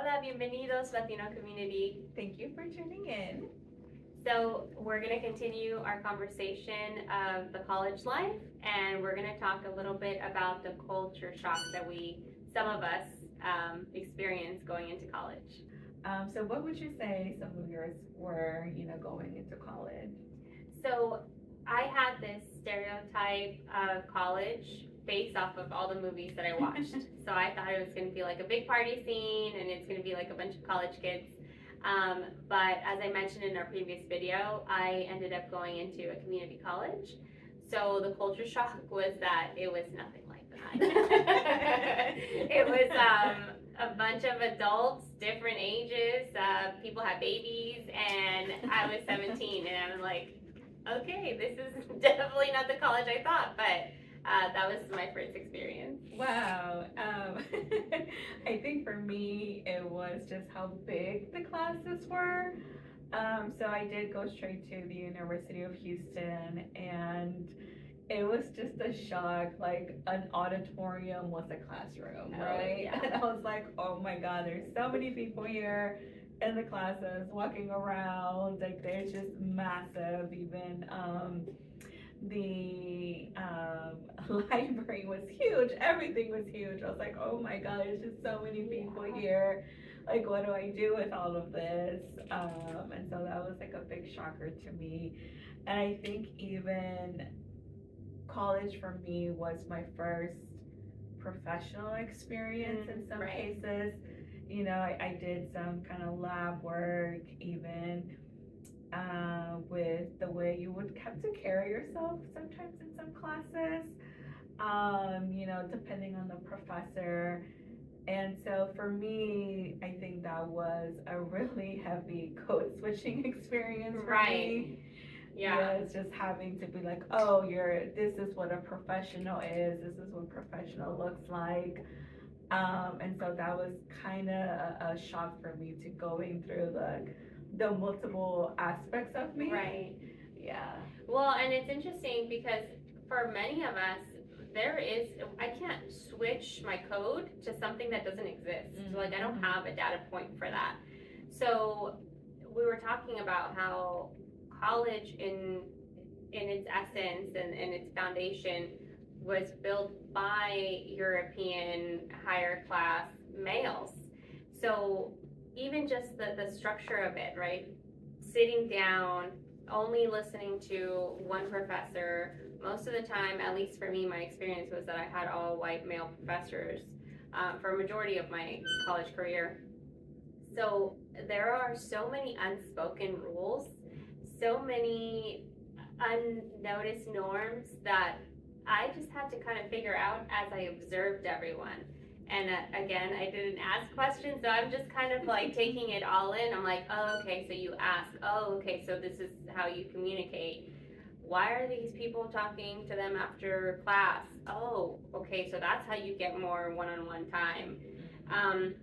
Hola, bienvenidos, Latino community. Thank you for tuning in. So, we're going to continue our conversation of the college life, and we're going to talk a little bit about the culture shock that some of us, experience going into college. So what would you say some of yours were, going into college? So, I had this stereotype of college based off of all the movies that I watched. So, I thought it was going to be like a big party scene, and it's going to be like a bunch of college kids. But as I mentioned in our previous video, I ended up going into a community college. So the culture shock was that it was nothing like that. It was a bunch of adults, different ages. People had babies, and I was 17, and I was like, okay, this is definitely not the college I thought, but that was my first experience. Wow. I think for me, it was just how big the classes were. So I did go straight to the University of Houston, and it was just a shock. Like, an auditorium was a classroom, right? Yeah. And I was like, oh my God, there's so many people here in the classes walking around. Like, they're just massive. Even the library was huge. Everything was huge. I was like, oh my God, there's just so many people here. Like, what do I do with all of this? And so that was like a big shocker to me. And I think even college for me was my first professional experience in some cases. I did some kind of lab work, even with the way you would have to carry yourself sometimes in some classes, depending on the professor. And so for me, I think that was a really heavy code switching experience for me. Yeah, it's just having to be like, oh, this is what a professional is, this is what professional looks like. And so that was kind of a shock for me, to going through the multiple aspects of me. Right. Yeah. Well, and it's interesting because for many of us, I can't switch my code to something that doesn't exist. So, like, I don't have a data point for that. So we were talking about how college in its essence and its foundation was built by European higher class males. So even just the structure of it, right? Sitting down, only listening to one professor. Most of the time, at least for me, my experience was that I had all white male professors for a majority of my college career. So there are so many unspoken rules, so many unnoticed norms that I just had to kind of figure out as I observed everyone. And again, I didn't ask questions, so I'm just kind of like taking it all in. I'm like, oh, okay, so you ask. Oh, okay, so this is how you communicate. Why are these people talking to them after class? Oh, okay, so that's how you get more one-on-one time.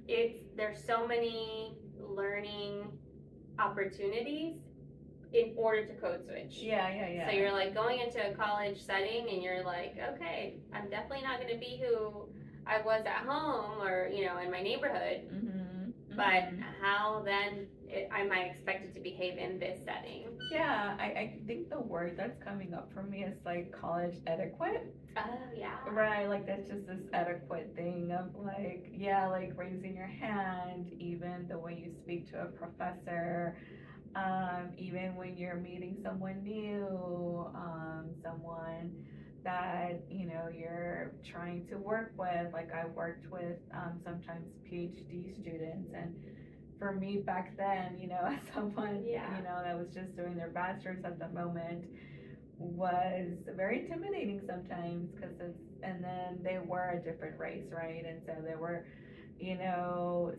There's so many learning opportunities in order to code switch. Yeah. So you're like going into a college setting and you're like, okay, I'm definitely not going to be who I was at home or, in my neighborhood. But how then am I expected to behave in this setting? Yeah, I think the word that's coming up for me is like college etiquette. Oh, yeah. Right, like that's just this etiquette thing of like, yeah, like raising your hand, even the way you speak to a professor, even when you're meeting someone new, someone that you're trying to work with. Like, I worked with sometimes PhD students, and for me back then, as someone that was just doing their bachelor's at the moment, was very intimidating sometimes, and then they were a different race, right? And so they were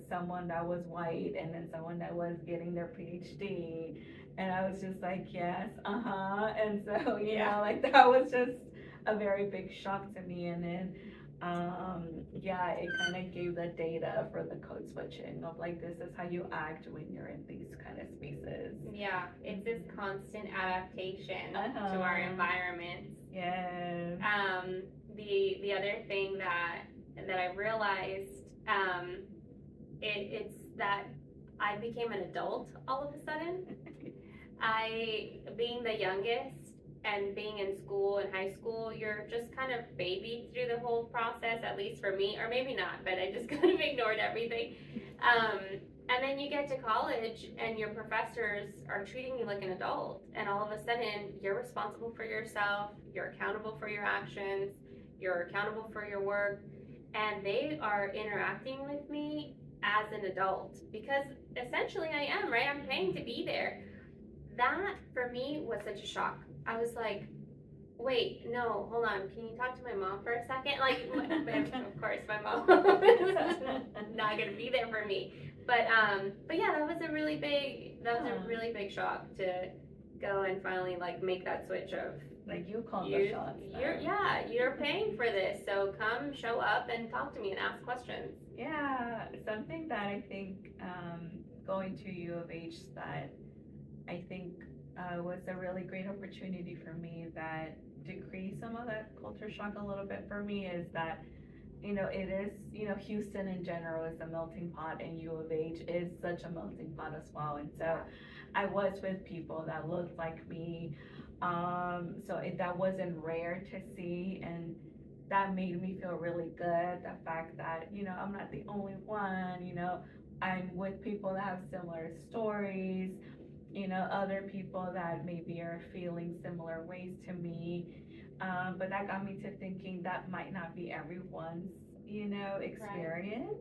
someone that was white, and then someone that was getting their PhD, and I was just like, yes, and so like, that was just a very big shock to me. And then it kind of gave the data for the code switching of like, this is how you act when you're in these kind of spaces. Yeah, it's this constant adaptation to our environments. Yes. The other thing that I realized, it's that I became an adult all of a sudden. Being the youngest and being in school and high school, you're just kind of babied through the whole process, at least for me, or maybe not, but I just kind of ignored everything. And then you get to college and your professors are treating you like an adult, and all of a sudden you're responsible for yourself, you're accountable for your actions, you're accountable for your work, and they are interacting with me as an adult because essentially I am, right? I'm paying to be there. That for me was such a shock. I was like, wait, no, hold on. Can you talk to my mom for a second? Like, of course, my mom is not gonna be there for me. But yeah, that was a really big shock to go and finally like make that switch of like you call the shots. You're paying for this, so come show up and talk to me and ask questions. Yeah, something that I think going to U of H that I think was a really great opportunity for me that decreased some of that culture shock a little bit for me is that, it is, Houston in general is a melting pot, and U of H is such a melting pot as well. And so I was with people that looked like me. That wasn't rare to see, and that made me feel really good. The fact that, I'm not the only one, I'm with people that have similar stories, other people that maybe are feeling similar ways to me. But that got me to thinking that might not be everyone's, experience.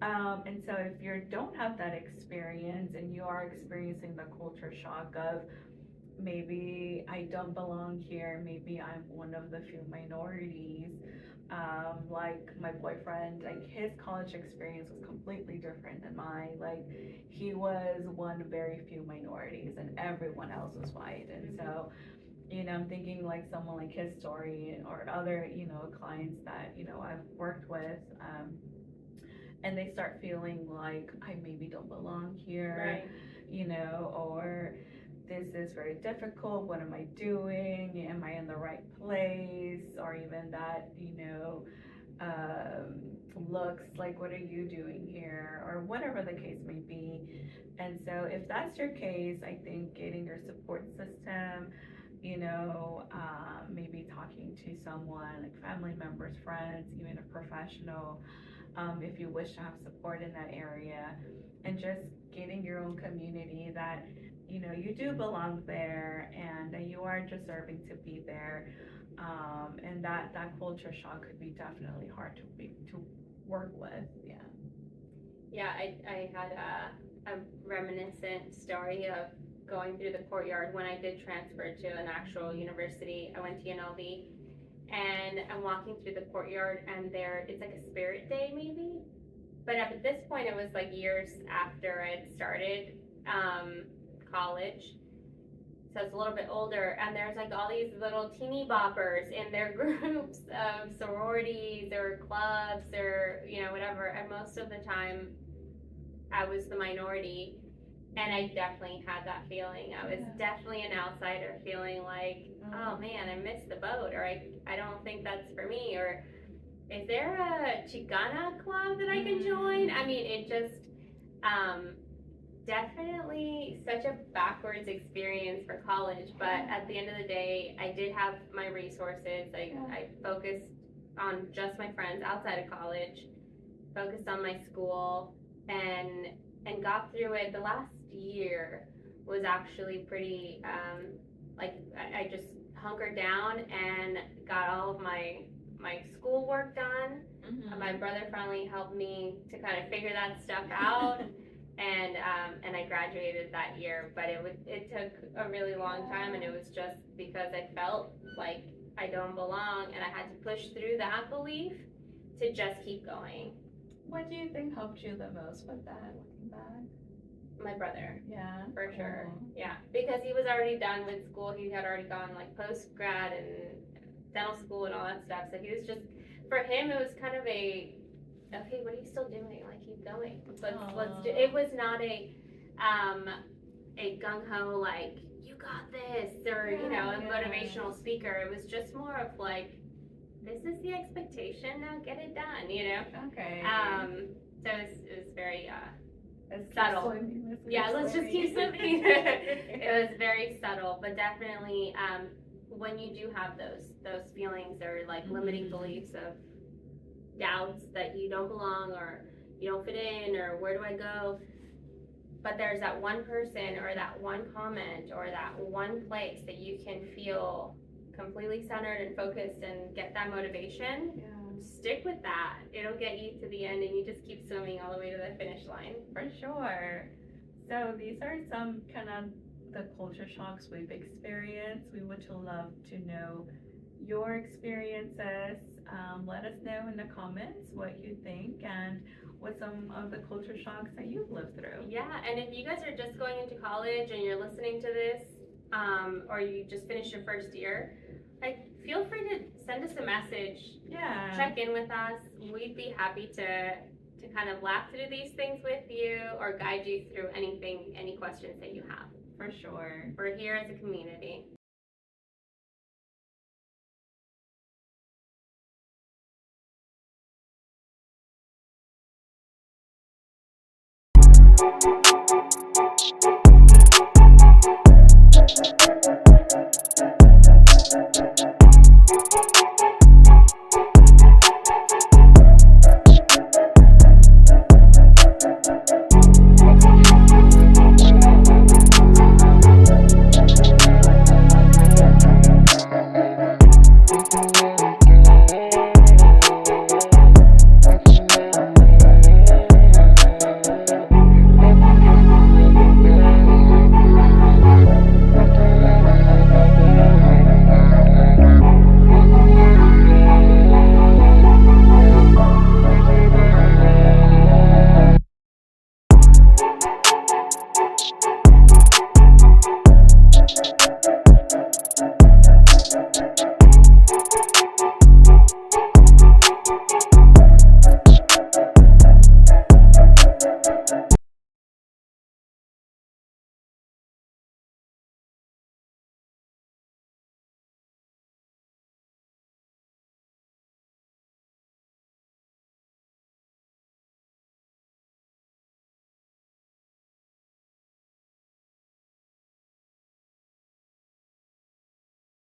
Right. And so if you don't have that experience and you are experiencing the culture shock of maybe I don't belong here, maybe I'm one of the few minorities, like my boyfriend, like his college experience was completely different than mine. Like he was one of very few minorities and everyone else was white. And so, I'm thinking like someone like his story or other, clients that, I've worked with, and they start feeling like I maybe don't belong here, right. Or this is very difficult. What am I doing? Am I in the right place? Or even that, looks like, what are you doing here? Or whatever the case may be. And so if that's your case, I think getting your support system, maybe talking to someone like family members, friends, even a professional, if you wish to have support in that area, and just getting your own community that you do belong there and that you are deserving to be there, and that culture shock could be definitely hard to work with. I had a reminiscent story of going through the courtyard when I did transfer to an actual university. I went to UNLV, and I'm walking through the courtyard, and it's like a spirit day maybe, but at this point it was like years after I had started college, so it's a little bit older, and there's like all these little teeny boppers in their groups of sororities or clubs or whatever, and most of the time I was the minority, and I definitely had that feeling. I was definitely an outsider, feeling like, oh man, I missed the boat, or I don't think that's for me, or is there a Chicana club that I can join? I mean, it just definitely such a backwards experience for college, but at the end of the day, I did have my resources. I focused on just my friends outside of college, focused on my school, and got through it. The last year was actually pretty, I just hunkered down and got all of my schoolwork done. My brother finally helped me to kind of figure that stuff out. And I graduated that year, but it took a really long time, and it was just because I felt like I don't belong, and I had to push through that belief to just keep going. What do you think helped you the most with that, looking back? My brother. Yeah. For sure. Yeah, because he was already done with school. He had already gone like post-grad and dental school and all that stuff, so he was just, for him it was kind of a, okay, what are you still doing? Like, keep going. Let's do. It was not a gung-ho, like, you got this, or a motivational speaker. It was just more of like, this is the expectation, now get it done. Okay. So it was very Subtle. Yeah, let's just keep swimming. It was very subtle, but definitely when you do have those feelings or like limiting beliefs of doubts that you don't belong or you don't fit in or where do I go, but there's that one person or that one comment or that one place that you can feel completely centered and focused and get that motivation. Yeah. Stick with that. It'll get you to the end and you just keep swimming all the way to the finish line. For sure. So these are some kind of the culture shocks we've experienced. We would love to know your experiences. Let us know in the comments what you think and what some of the culture shocks that you've lived through. Yeah, and if you guys are just going into college and you're listening to this, or you just finished your first year, like feel free to send us a message. Yeah. Check in with us. We'd be happy to kind of laugh through these things with you or guide you through any questions that you have. For sure. We're here as a community.